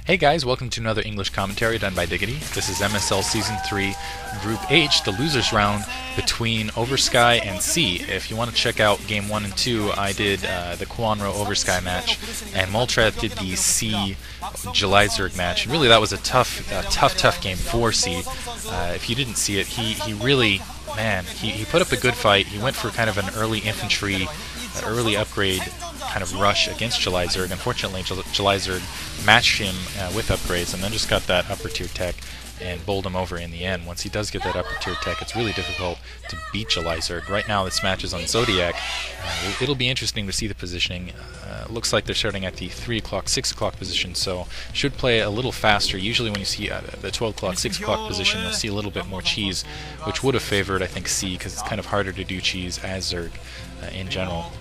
Hey guys, welcome to another English commentary done by Diggity. This is MSL Season 3, Group H, the losers round between Oversky and C. If you want to check out Game 1 and 2, I did the Quanro Oversky match, and Moltrat did the C July Zerg match. And really that was a tough game for C. If you didn't see it, he really, man, he put up a good fight. He went for kind of an early infantry, early upgrade kind of rush against July Zerg. Unfortunately, July Zerg matched him with upgrades and then just got that upper tier tech and bowled him over in the end. Once he does get that upper tier tech, it's really difficult to beat July Zerg. Right now this match is on Zodiac. It'll be interesting to see the positioning. Looks like they're starting at the 3 o'clock, 6 o'clock position, so should play a little faster. Usually when you see the 12 o'clock, 6 o'clock position, you'll see a little bit more cheese, which would have favored, I think, C, because it's kind of harder to do cheese as Zerg in general,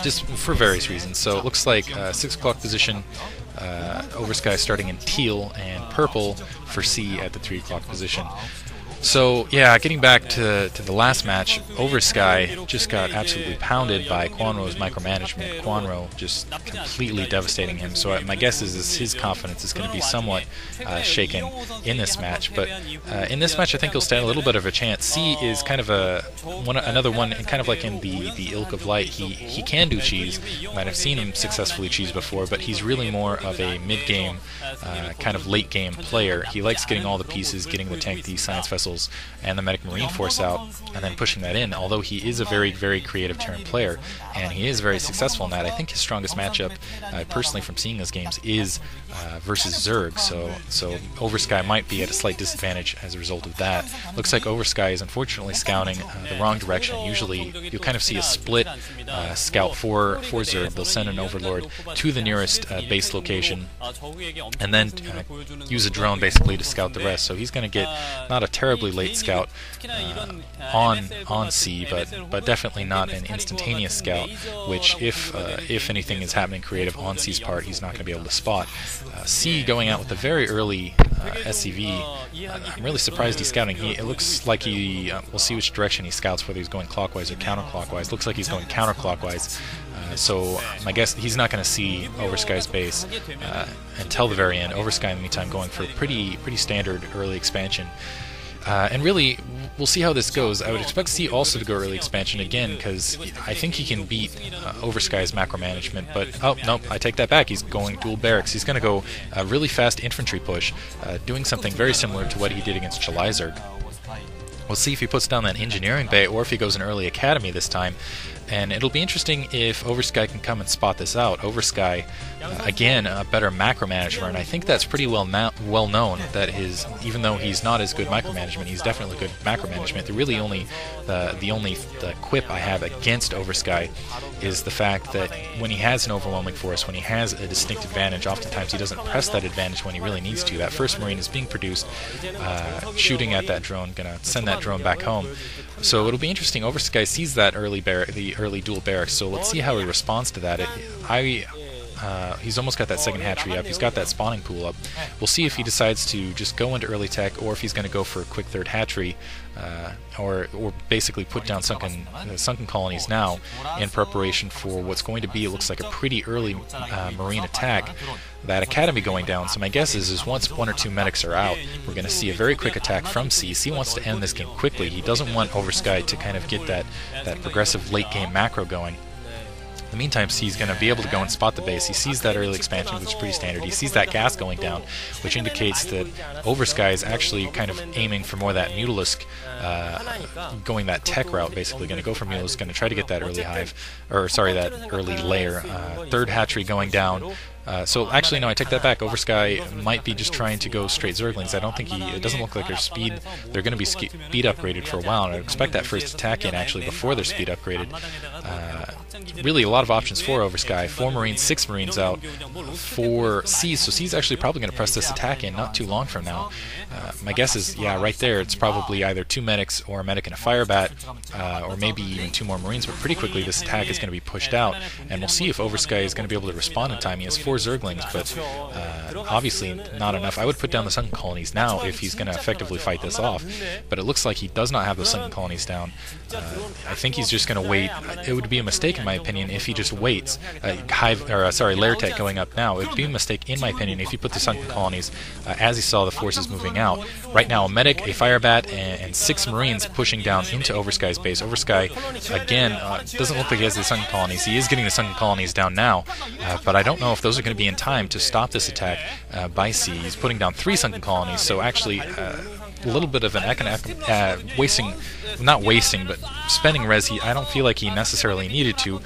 just for various reasons. So it looks like 6 o'clock position, Oversky starting in teal, and purple for C at the 3 o'clock position. So yeah, getting back to the last match, Oversky just got absolutely pounded by Quanro's micromanagement. Quanro just completely devastating him. So my guess is his confidence is going to be somewhat shaken in this match. But in this match, I think he'll stand a little bit of a chance. C is kind of another one, kind of like in the ilk of light. He can do cheese. You might have seen him successfully cheese before, but he's really more of a mid-game, kind of late-game player. He likes getting all the pieces, getting the tank, the science vessels, and the medic marine force out, and then pushing that in. Although he is a very, very creative Terran player, and he is very successful in that, I think his strongest matchup, personally from seeing his games, is versus Zerg. So Oversky might be at a slight disadvantage as a result of that. Looks like Oversky is unfortunately scouting the wrong direction. Usually you'll kind of see a split scout for Zerg. They'll send an overlord to the nearest base location, and then use a drone basically to scout the rest. So he's going to get not a terribly late scout on C, but definitely not an instantaneous scout, which if anything is happening creative on C's part, he's not going to be able to spot. C going out with a very early SCV. I'm really surprised he's scouting. It looks like we'll see which direction he scouts, whether he's going clockwise or counterclockwise. Looks like he's going counterclockwise. So my guess, he's not going to see Oversky's base until the very end. Oversky in the meantime going for a pretty standard early expansion. And really, we'll see how this goes. I would expect C also to go early expansion again, because I think he can beat Oversky's macro management. But, oh, nope, I take that back. He's going dual barracks. He's going to go a really fast infantry push, doing something very similar to what he did against July Zerg. We'll see if he puts down that engineering bay, or if he goes an early academy this time. And it'll be interesting if Oversky can come and spot this out. Oversky, again, a better macro manager, and I think that's pretty well known that even though he's not as good micromanagement, he's definitely good macro management. The only quip I have against Oversky is the fact that when he has an overwhelming force, when he has a distinct advantage, oftentimes he doesn't press that advantage when he really needs to. That first Marine is being produced, shooting at that drone, gonna send that drone back home. So it'll be interesting. Oversky sees that the early dual barracks, so let's see how he responds to that. He's almost got that second hatchery up. He's got that spawning pool up. We'll see if he decides to just go into early tech, or if he's going to go for a quick third hatchery, or basically put down sunken colonies now in preparation for what's going to be, it looks like, a pretty early marine attack. That academy going down. So my guess is once 1 or 2 medics are out, we're going to see a very quick attack from C. C wants to end this game quickly. He doesn't want Oversky to kind of get that progressive late game macro going. In the meantime, C's going to be able to go and spot the base. He sees that early expansion, which is pretty standard. He sees that gas going down, which indicates that Oversky is actually kind of aiming for more that Mutalisk, going that tech route, basically. Going to go for Mutalisk, going to try to get that early hive, or sorry, that early layer. Third hatchery going down. So actually, no, I take that back. Oversky might be just trying to go straight Zerglings. I don't think it doesn't look like they're going to be speed upgraded for a while, and I expect that first attack in actually before they're speed upgraded. Really a lot of options for Oversky. 4 Marines, 6 Marines out for C, so C's actually probably going to press this attack in not too long from now. My guess is, yeah, right there, it's probably either 2 medics or a medic and a fire bat, or maybe even 2 more Marines, but pretty quickly this attack is going to be pushed out, and we'll see if Oversky is going to be able to respond in time. He has 4 Zerglings, but obviously not enough. I would put down the Sunken Colonies now if he's going to effectively fight this off, but it looks like he does not have the Sunken Colonies down. I think he's just going to wait. It would be a mistake, in my opinion, if he just waits. Lair Tech going up now. It would be a mistake, in my opinion, if he put the Sunken Colonies as he saw the forces moving out. Right now, a Medic, a Firebat, and 6 Marines pushing down into Oversky's base. Oversky, again, doesn't look like he has the Sunken Colonies. He is getting the Sunken Colonies down now, but I don't know if those are going to be in time to stop this attack by C. He's putting down 3 Sunken Colonies, so actually a little bit of an not wasting, but spending res I don't feel like he necessarily needed to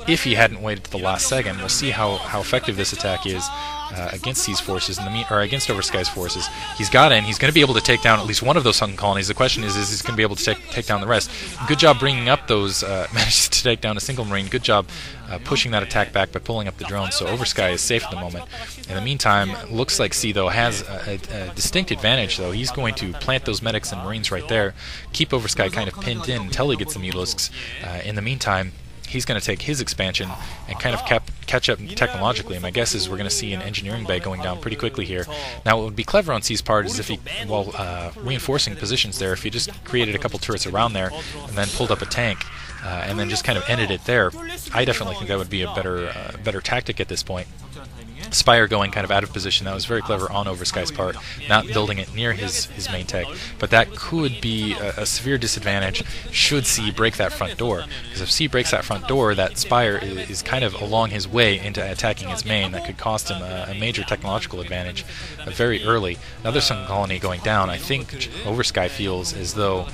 if he hadn't waited to the last second. We'll see how effective this attack is against these forces, against Oversky's forces. He's got in. He's going to be able to take down at least one of those Sunken Colonies. The question is he's going to be able to take down the rest. Good job bringing up those, managed to take down a single Marine. Good job pushing that attack back by pulling up the drone, so Oversky is safe at the moment. In the meantime, looks like C, though, has a distinct advantage, though. He's going to plant those Medics and Marines right there, keep Oversky kind of pinned in until he gets the Mutalisks. In the meantime, he's going to take his expansion and kind of catch up technologically. My guess is we're going to see an engineering bay going down pretty quickly here. Now, what would be clever on C's part is if he, while reinforcing positions there, if he just created a couple turrets around there and then pulled up a tank and then just kind of ended it there. I definitely think that would be a better tactic at this point. Spire going kind of out of position. That was very clever on Oversky's part, not building it near his main tech. But that could be a severe disadvantage should C break that front door. Because if C breaks that front door, that Spire is kind of along his way into attacking his main. That could cost him a major technological advantage very early. Another Sunken Colony going down. I think Oversky feels as though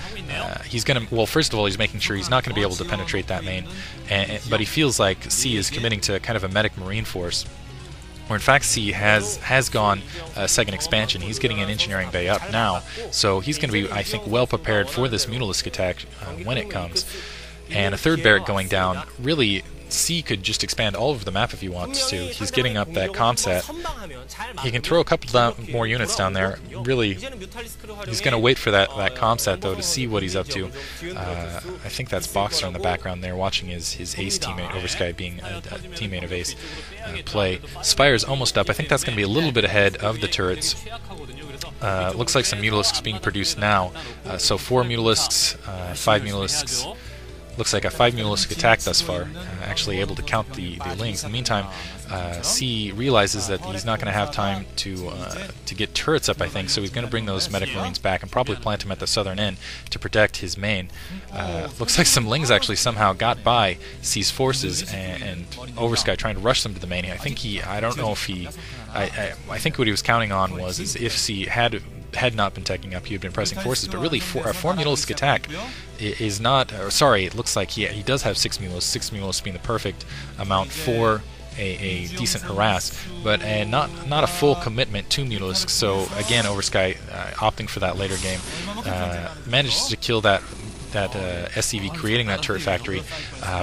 he's going to... Well, first of all, he's making sure he's not going to be able to penetrate that main. But he feels like C is committing to kind of a Medic Marine force. Or in fact, C has gone second expansion. He's getting an engineering bay up now, so he's going to be, I think, well prepared for this Mutalisk attack when it comes. And a third barrack going down. Really, C could just expand all over the map if he wants to. He's getting up that comset. He can throw a couple more units down there. Really, he's going to wait for that comset, though, to see what he's up to. I think that's Boxer in the background there watching his Ace teammate, Oversky being a teammate of Ace, play. Spire's almost up. I think that's going to be a little bit ahead of the turrets. Looks like some Mutalisks being produced now. So 4 Mutalisks, 5 Mutalisks. Looks like a 5 Mutalisk attack thus far, actually able to count the Lings. In the meantime, C realizes that he's not going to have time to get turrets up, I think, so he's going to bring those Medic Marines back and probably plant them at the southern end to protect his main. Looks like some Lings actually somehow got by C's forces, and Oversky trying to rush them to the main. I think I don't know if he... I think what he was counting on was if C had not been taking up, he had been pressing forces, but really a 4 Mutalisk attack is not... sorry, it looks like he does have 6 Mutalisks, 6 Mutalisks being the perfect amount for a decent harass, but not a full commitment to Mutalisks. So again, Oversky opting for that later game, manages to kill that SCV creating that turret factory,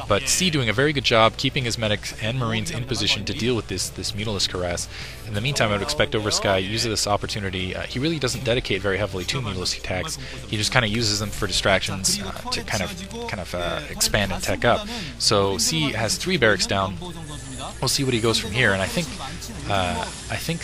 but C doing a very good job keeping his medics and marines in position to deal with this Mutalisk harass. In the meantime, I would expect Oversky uses this opportunity. He really doesn't dedicate very heavily to Mutalisk attacks. He just kind of uses them for distractions to kind of expand and tech up. So C has 3 barracks down. We'll see what he goes from here, and I think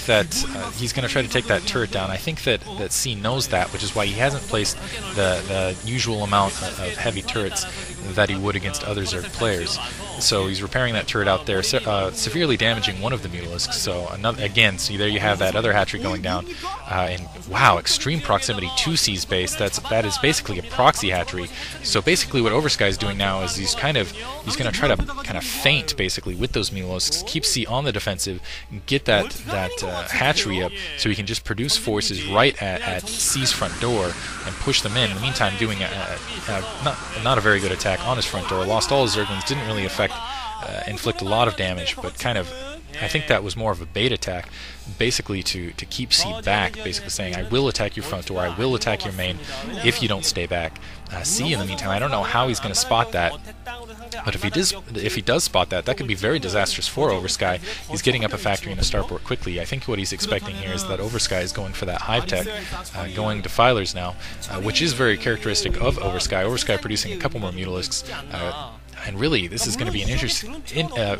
that he's going to try to take that turret down. I think that C knows that, which is why he hasn't placed the usual amount of heavy turrets that he would against other Zerg players. So he's repairing that turret out there, severely damaging one of the Mutalisks. So again, see there you have that other hatchery going down, and wow, extreme proximity to C's base. That is basically a proxy hatchery. So basically, what Oversky is doing now is he's going to try to kind of feint basically with those Mutalisks, keep C on the defensive, and get that hatchery up, so he can just produce forces right at C's front door and push them in. In the meantime, doing not a very good attack on his front door. Lost all his Zerglings, didn't really inflict a lot of damage, but kind of, I think that was more of a bait attack, basically to keep C back, basically saying, I will attack your front door, I will attack your main if you don't stay back. C, in the meantime, I don't know how he's going to spot that, but if he does spot that, that could be very disastrous for Oversky. He's getting up a factory in the starport quickly. I think what he's expecting here is that Oversky is going for that hive tech, going defilers now, which is very characteristic of Oversky. Oversky producing a couple more Mutalisks, And really, this is going to be an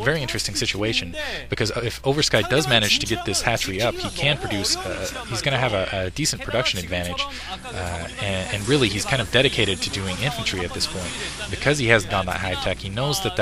very interesting situation, because if Oversky does manage to get this hatchery up, he can produce. He's going to have a decent production advantage, and really, he's kind of dedicated to doing infantry at this point, because he has gone that high tech. He knows that